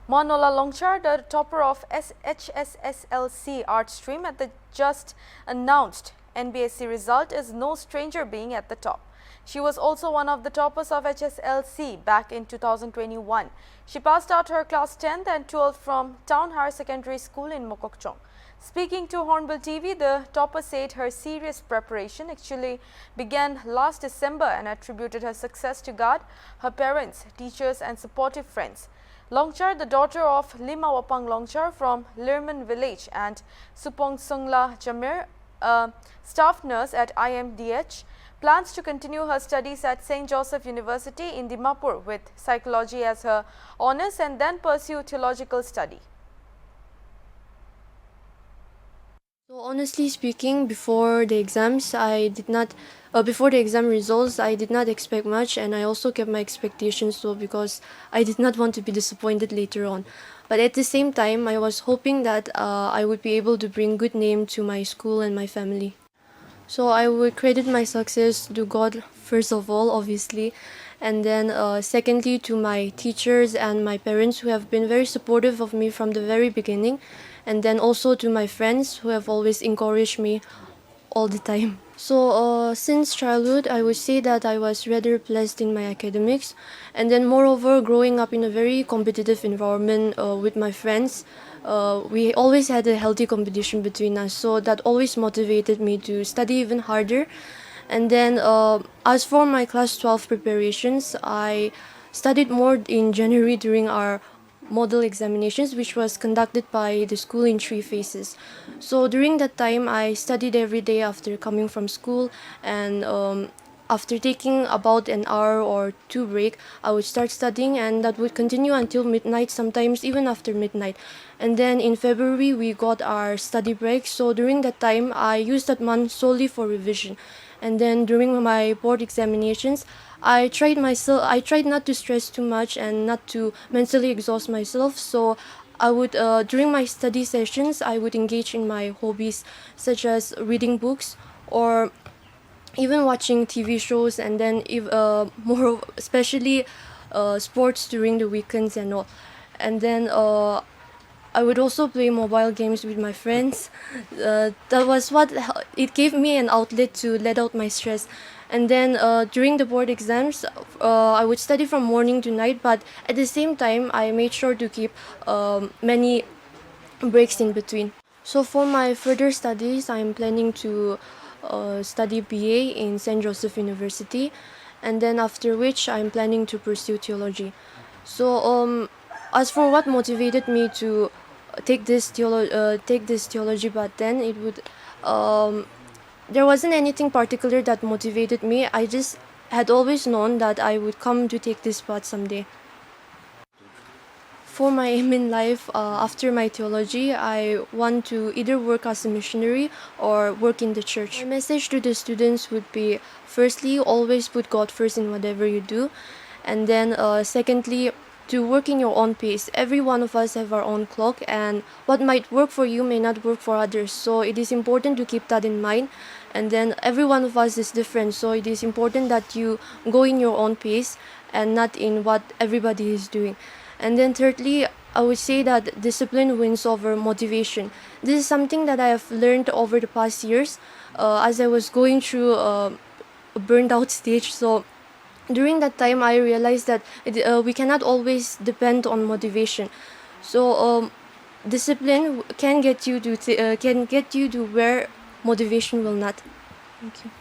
Moanola Longchar, the topper of Hsslc art stream at the just announced NBSC result, is no stranger being at the top. She was also one of the toppers of Hsslc back in 2021. She passed out her class 10th and 12th from Town Higher Secondary School in Mokokchung. Speaking to HornbillTV, the topper said her serious preparation actually began last December and attributed her success to God, her parents, teachers and supportive friends. Longchar, the daughter of Lima Wapang Longchar from Lirman village, and Supong Sungla Jamir, a staff nurse at IMDH, plans to continue her studies at St. Joseph University in Dimapur with psychology as her honours and then pursue theological study. So honestly speaking, before the exam results, I did not expect much, and I also kept my expectations low because I did not want to be disappointed later on. But at the same time, I was hoping that I would be able to bring good name to my school and my family. So I would credit my success to God first of all, obviously, and then secondly to my teachers and my parents who have been very supportive of me from the very beginning, and then also to my friends who have always encouraged me all the time. So since childhood, I would say that I was rather blessed in my academics, and then moreover, growing up in a very competitive environment with my friends, we always had a healthy competition between us, so that always motivated me to study even harder. And then as for my class 12 preparations, I studied more in January during our model examinations, which was conducted by the school in 3 phases. So during that time, I studied every day after coming from school, and after taking about an hour or 2 break, I would start studying, and that would continue until midnight, sometimes even after midnight. And then in February, we got our study break. So during that time, I used that month solely for revision. And then during my board examinations, I tried not to stress too much and not to mentally exhaust myself. So I would, during my study sessions, I would engage in my hobbies such as reading books or even watching TV shows, and then more especially sports during the weekends and all. And then I would also play mobile games with my friends. That was it gave me an outlet to let out my stress. And then during the board exams, I would study from morning to night, but at the same time, I made sure to keep many breaks in between. So for my further studies, I'm planning to study BA in St. Joseph University, and then after which I'm planning to pursue theology. So as for what motivated me to take this theology, but then it would there wasn't anything particular that motivated me. I just had always known that I would come to take this path someday. For my aim in life, after my theology, I want to either work as a missionary or work in the church. My message to the students would be, firstly, always put God first in whatever you do, and then secondly, to work in your own pace. Every one of us have our own clock, and what might work for you may not work for others. So it is important to keep that in mind. And then every one of us is different, so it is important that you go in your own pace and not in what everybody is doing. And then thirdly, I would say that discipline wins over motivation. This is something that I have learned over the past years as I was going through a burned out stage. So during that time, I realized that we cannot always depend on motivation. So discipline can get you to where motivation will not. Thank you.